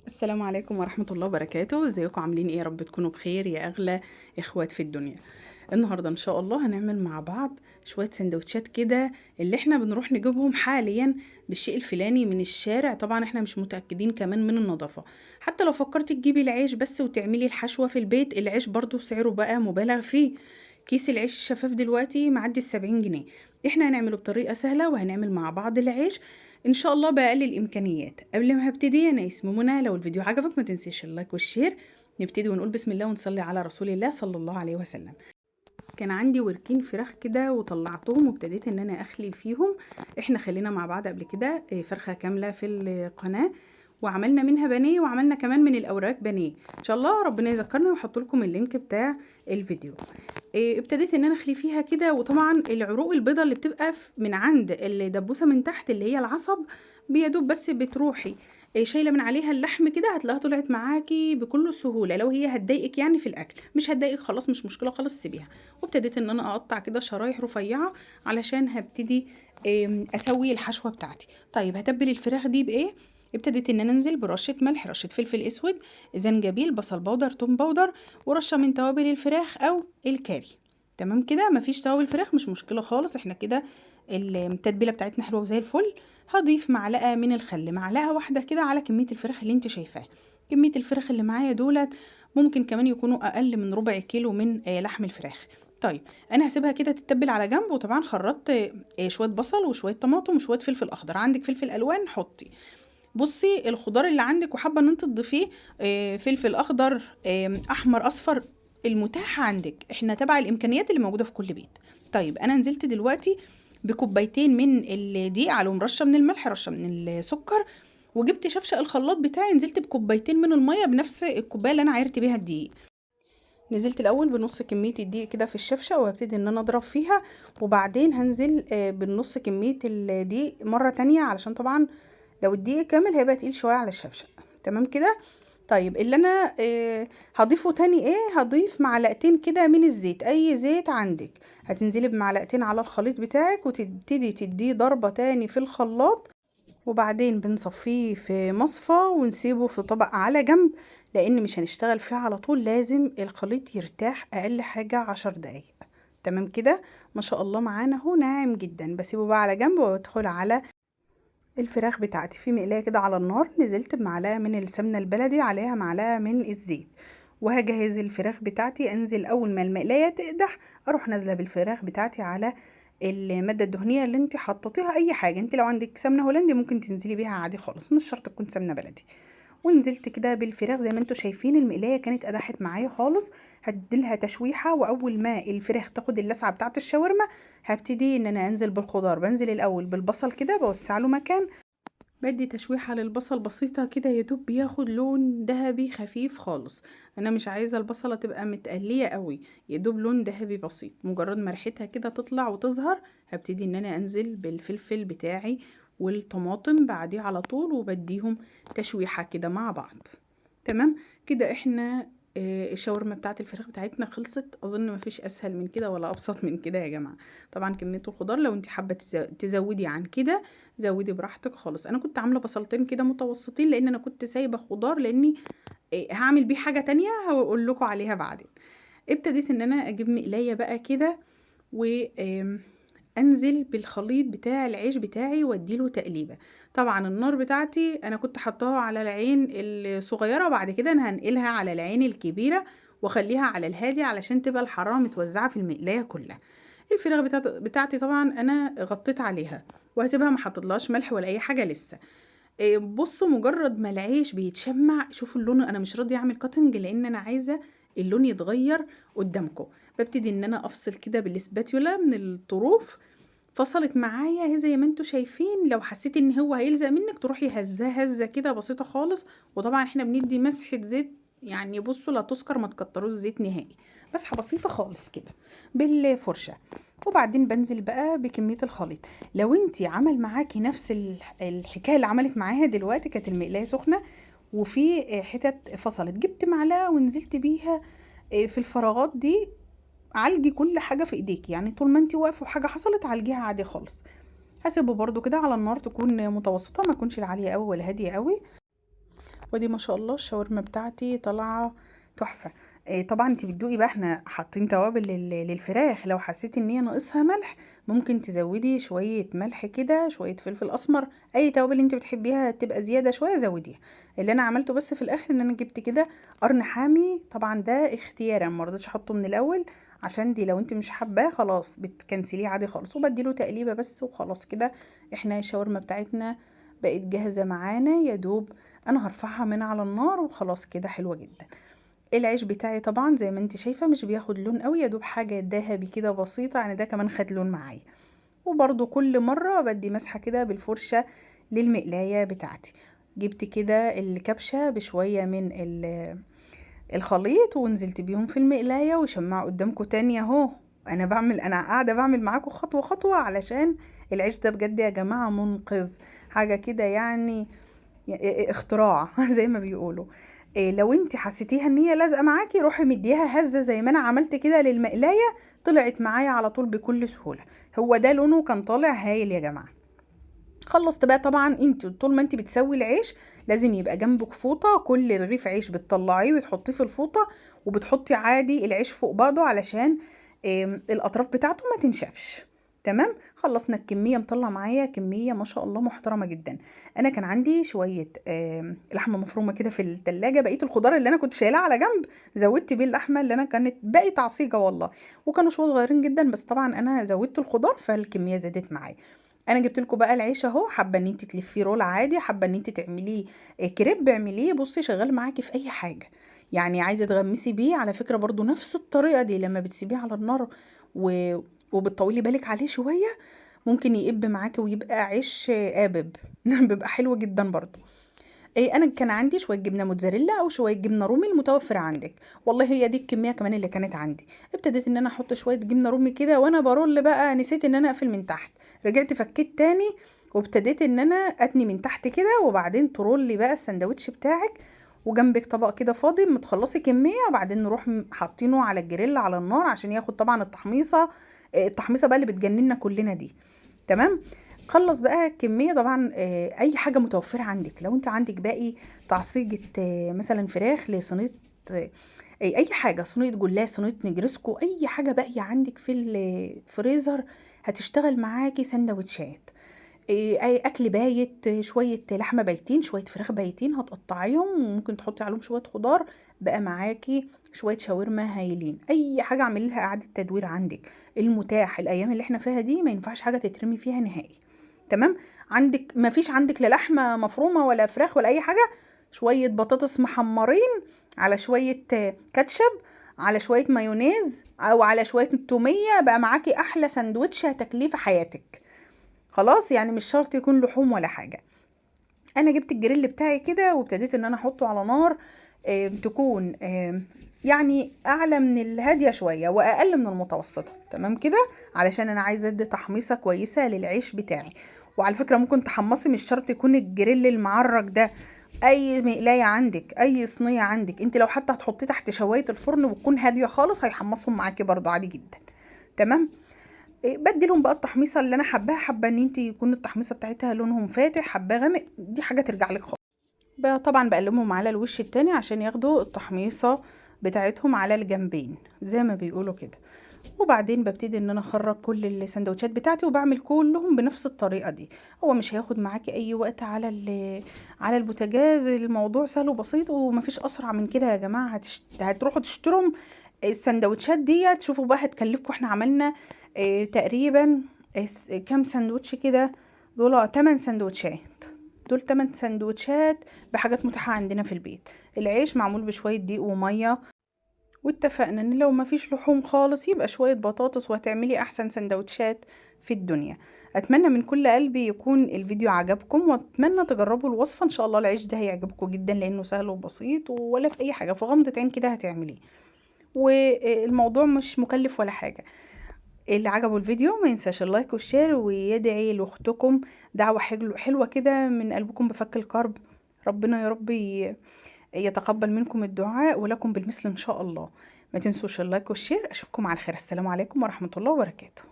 السلام عليكم ورحمة الله وبركاته. ازيكم عاملين ايه؟ يا رب تكونوا بخير يا اغلى اخوات في الدنيا. النهاردة ان شاء الله هنعمل مع بعض شوية سندوتشات كده اللي احنا بنروح نجيبهم حاليا بالشيء الفلاني من الشارع. طبعا احنا مش متأكدين كمان من النظافة. حتى لو فكرت تجيبي العيش بس وتعملي الحشوة في البيت، العيش برضو سعره بقى مبالغ فيه. كيس العيش الشفاف دلوقتي معدي 70 جنيه. احنا هنعمله بطريقة سهلة وهنعمل مع بعض العيش ان شاء الله باقل الامكانيات. قبل ما هبتدي، انا اسمي منى. لو الفيديو عجبك ما تنسيش اللايك والشير. نبتدي ونقول بسم الله ونصلي على رسول الله صلى الله عليه وسلم. كان عندي وركين فراخ كده وطلعتهم وابتديت ان انا اخلي فيهم. احنا خلينا مع بعض قبل كده فرخة كاملة في القناة، وعملنا منها بانيه وعملنا كمان من الاوراق بانيه. ان شاء الله ربنا يذكرنا ويحط لكم اللينك بتاع الفيديو. ابتديت ان انا اخلي فيها كده، وطبعا العروق البيضاء اللي بتبقى من عند الدبوسه من تحت اللي هي العصب بيدوب بس بتروحي شايله من عليها اللحم كده، هتلاقيها طلعت معاكي بكل سهوله. لو هي هتضايقك يعني في الاكل، مش هتضايقك خلاص مش مشكله خالص سيبيها. وابتديت ان انا اقطع كده شرايح رفيعه علشان هبتدي اسوي الحشوه بتاعتي. طيب هتبل الفراخ دي بايه؟ ابتديت ان انا انزل برشه ملح، رشه فلفل اسود، زنجبيل، بصل بودر، توم بودر، ورشه من توابل الفراخ او الكاري. تمام كده. مفيش توابل فراخ مش مشكله خالص، احنا كده التتبيله بتاعتنا حلوه وزي الفل. هضيف معلقه من الخل، معلقه واحده كده على كميه الفراخ اللي انت شايفاها. كميه الفراخ اللي معايا دولت ممكن كمان يكونوا اقل من ربع كيلو من لحم الفراخ. طيب انا هسيبها كده تتبل على جنب. وطبعا خرطت شويه بصل وشويه طماطم وشويه فلفل اخضر. عندك فلفل الوان حطي. بصي الخضار اللي عندك وحابه ان انت تضيفيه فلفل اخضر، احمر، اصفر، المتاح عندك. احنا تبع الامكانيات اللي موجوده في كل بيت. طيب انا نزلت دلوقتي بكوبايتين من الدقيق عليهم رشه من الملح رشه من السكر، وجبت شفشق الخلاط بتاعي نزلت بكوبايتين من الميه بنفس الكوبايه اللي انا عايرت بيها الدقيق. نزلت الاول بنص كميه الدقيق كده في الشفشق وهبتدي ان انا اضرب فيها، وبعدين هنزل بالنص كميه الدقيق مره تانية، علشان طبعا لو الدقيق كامل هيبقى تقيل شويه على الشفشق. تمام كده. طيب اللي انا هضيفه تاني ايه؟ هضيف معلقتين كده من الزيت، اي زيت عندك. هتنزلي بمعلقتين على الخليط بتاعك وتبتدي تديه ضربه تاني في الخلاط، وبعدين بنصفيه في مصفى ونسيبه في طبق على جنب، لان مش هنشتغل فيه على طول، لازم الخليط يرتاح اقل حاجة 10 دقايق. تمام كده. ما شاء الله معانا اهو ناعم جدا. بسيبه بقى على جنب وادخل على الفراخ بتاعتي في مقلاية كده على النار. نزلت بمعلقة من السمنة البلدي عليها معلقة من الزيت، وهجهز الفراخ بتاعتي. انزل اول ما المقلاية تقدح اروح نازلة بالفراخ بتاعتي على المادة الدهنية اللي انت حطيتيها. اي حاجة، انت لو عندك سمنة هولندي ممكن تنزلي بيها عادي خالص، مش شرط تكون سمنة بلدي. ونزلت كده بالفراخ زي ما انتوا شايفين. المقلاية كانت قدحت معايا خالص. هديلها تشويحة، واول ما الفراخ تاخد اللسعة بتاعة الشاورما هبتدي ان انا انزل بالخضار. بنزل الاول بالبصل كده بوسع له مكان، بدي تشويحة للبصل بسيطة كده يدوب بياخد لون ذهبي خفيف خالص. انا مش عايزة البصلة تبقى متقلية قوي، يدوب لون ذهبي بسيط. مجرد ما ريحتها كده تطلع وتظهر هبتدي ان انا انزل بالفلفل بتاعي والطماطم بعديه على طول، وبديهم تشويحة كده مع بعض. تمام كده. احنا الشاورما بتاعت الفراخ بتاعتنا خلصت. اظن مفيش اسهل من كده ولا ابسط من كده يا جماعه. طبعا كميه الخضار لو انت حابه تزودي عن كده زودي براحتك خالص. انا كنت عامله بصلتين كده متوسطين لان انا كنت سايبه خضار، لاني هعمل بيه حاجه تانية هقول لكم عليها بعدين. ابتديت ان انا اجيب مقلايه بقى كده وانزل بالخليط بتاع العيش بتاعي واديله تقليبه. طبعا النار بتاعتي انا كنت حطاها على العين الصغيره، وبعد كده انا هنقلها على العين الكبيره واخليها على الهادي علشان تبقى الحراره متوزعه في المقلايه كلها. الفراخ بتاعتي طبعا انا غطيت عليها وهسيبها، ما حطيتلهاش ملح ولا اي حاجه لسه. بصوا مجرد ما العيش بيتشمع شوفوا اللون. انا مش راضيه اعمل كاتنج لان انا عايزه اللون يتغير قدامكم. ببتدي ان انا افصل كده بالاسباتيولا من الطروف. فصلت معايا اهي زي ما انتوا شايفين. لو حسيتي ان هو هيلزق منك تروحي هزاه هزه كده بسيطه خالص. وطبعا احنا بندي مسحه زيت، يعني بصوا لا تذكر، ما تكتروش زيت نهائي، مسحه بسيطه خالص كده بالفرشه. وبعدين بنزل بقى بكميه الخليط. لو انتي عمل معاكي نفس الحكايه اللي عملت معاها دلوقتي، كانت المقلايه سخنه وفي حتت فصلت، جبت معلقه ونزلت بيها في الفراغات دي. عالجي كل حاجه في ايديكي، يعني طول ما انتي واقفه وحاجه حصلت عالجيها عادي خالص. هسيبه برضو كده على النار تكون متوسطه، ما تكونش العاليه قوي ولا هاديه قوي. ودي ما شاء الله الشاورما بتاعتي طالعه تحفه. طبعا انت بتدوقي بقى، احنا حاطين توابل للفراخ، لو حسيتي ان هي ناقصها ملح ممكن تزودي شويه ملح كده، شويه فلفل اسمر، اي توابل انت بتحبيها تبقى زياده شويه زوديها. اللي انا عملته بس في الاخر ان انا جبت كده قرن حامي، طبعا ده اختيارا، ما رضيتش احطه من الاول عشان دي لو انت مش حباه خلاص بتكنسليه عادي خالص، وبديله تقليبه بس وخلاص كده. احنا الشاورما بتاعتنا بقت جاهزه معانا، يا دوب انا هرفعها من على النار وخلاص كده، حلوة جدا. العيش بتاعي طبعا زي ما انت شايفة مش بياخد لون قوي، يا دوب حاجة ذهبي كده بسيطة، يعني ده كمان خد لون معايا. وبرضو كل مرة بدي مسحة كده بالفرشة للمقلاية بتاعتي. جبت كده الكبشة بشوية من الخليط ونزلت بيهم في المقلاية، وشمع قدامكم تاني اهو. انا قاعدة بعمل معاكم خطوة خطوة علشان العيش ده بجد يا جماعة منقذ، حاجة كده يعني اختراع زي ما بيقولوا. لو انت حسيتيها ان هي لازقه معاكي روحي مديها هزه زي ما انا عملت كده للمقلايه، طلعت معايا على طول بكل سهوله. هو ده لونه كان طالع هايل يا جماعه. خلصت بقى، طبعا انت طول ما انت بتسوي العيش لازم يبقى جنبك فوطه، كل رغيف عيش بتطلعيه وتحطيه في الفوطه، وبتحطي عادي العيش فوق بعضه علشان الاطراف بتاعته ما تنشفش. تمام، خلصنا الكميه، مطلع معايا كميه ما شاء الله محترمه جدا. انا كان عندي شويه لحمه مفرومه كده في التلاجة، بقيه الخضار اللي انا كنت شايلاه على جنب زودت بيه اللحمه اللي انا كانت باقي تعصيجه والله، وكانوا شويه صغيرين جدا، بس طبعا انا زودت الخضار فالكميه زادت معايا. انا جبت لكم بقى العيش اهو، حابه ان انت تلفيه رول عادي، حابه ان انت تعمليه كريب اعمليه، بصي شغال معاكي في اي حاجه. يعني عايزه تغمسي بيه على فكره برضو نفس الطريقه دي، لما بتسيبيه على النار وبتطولي بالك عليه شويه ممكن يقب معاكي ويبقى عيش قابب بيبقى حلو جدا برضو. انا كان عندي شويه جبنه موتزاريلا او شويه جبنه رومي المتوفر عندك، والله هي دي الكميه كمان اللي كانت عندي. ابتديت ان انا احط شويه جبنه رومي كده، وانا برول بقى نسيت ان انا اقفل من تحت، رجعت فكيت تاني وابتديت ان انا اتني من تحت كده، وبعدين ترولي بقى السندوتش بتاعك، وجنبك طبق كده فاضي متخلصي كميه، وبعدين نروح حاطينه على الجريل على النار عشان ياخد طبعا التحميصه، التحميصه بقى اللي بتجننا كلنا دي. تمام. خلص بقى كمية طبعا، اي حاجة متوفرة عندك، لو انت عندك باقي تعصيجة مثلا فراخ لصينية، اي حاجة، صينية جلاش، صينية نجرسكو، اي حاجة باقية عندك في الفريزر هتشتغل معاكي سندوتشات. اي اكل بايت، شوية لحمة بايتين، شوية فراخ بايتين هتقطعيهم وممكن تحطي عليهم شوية خضار، بقى معاكي شوية شاورما هايلين. اي حاجة اعملي لها اعادة تدوير عندك، المتاح الايام اللي احنا فيها دي ما ينفعش حاجة تترمي فيها نهائي. تمام. عندك ما فيش عندك لا لحمه مفرومه ولا فراخ ولا اي حاجه، شويه بطاطس محمرين على شويه كاتشب على شويه مايونيز او على شويه توميه، بقى معاكي احلى سندوتش هتاكليه في حياتك. خلاص، يعني مش شرط يكون لحوم ولا حاجه. انا جبت الجريل بتاعي كده وابتديت ان انا احطه على نار تكون يعني اعلى من الهاديه شويه واقل من المتوسطه، تمام كده، علشان انا عايزه ادي تحميصه كويسه للعيش بتاعي. وعلى فكره ممكن تحمصي، مش شرط يكون الجريل المعرج ده، اي مقلايه عندك، اي صينيه عندك، انت لو حتى هتحطيه تحت شوايه الفرن وتكون هاديه خالص هيحمصهم معاكي برضو عادي جدا. تمام. بدي لهم بقى التحميصه اللي انا حباها، حابه ان انت يكون التحميصه بتاعتها لونهم فاتح، حباه غامق، دي حاجه ترجع لك خالص. بقى طبعا بقلبهم على الوش التاني عشان ياخدوا التحميصه بتاعتهم على الجنبين زي ما بيقولوا كده. وبعدين ببتدي ان انا اخرج كل السندوتشات بتاعتي وبعمل كلهم بنفس الطريقه دي. هو مش هياخد معاكي اي وقت على على البوتاجاز، الموضوع سهل وبسيط ومفيش اسرع من كده يا جماعه. هتروحوا تشتروا السندوتشات دي، تشوفوا بقى هتكلفكم. احنا عملنا تقريبا كام سندوتش كده، دول 8 سندوتشات، دول 8 سندوتشات بحاجات متاحة عندنا في البيت. العيش معمول بشوية دقيق ومية، واتفقنا ان لو مفيش لحوم خالص يبقى شوية بطاطس وهتعملي احسن سندوتشات في الدنيا. اتمنى من كل قلبي يكون الفيديو عجبكم، واتمنى تجربوا الوصفة، ان شاء الله العيش ده هيعجبكم جدا لانه سهل وبسيط، ولا في اي حاجة، في غمضة عين كده هتعمليه، والموضوع مش مكلف ولا حاجة. اللي عجبه الفيديو ما ينساش اللايك والشير، ويدعي لاختكم دعوة حلوة كده من قلبكم بفك الكرب. ربنا يا رب يتقبل منكم الدعاء ولكم بالمثل ان شاء الله. ما تنسوش اللايك والشير. اشوفكم على خير، السلام عليكم ورحمة الله وبركاته.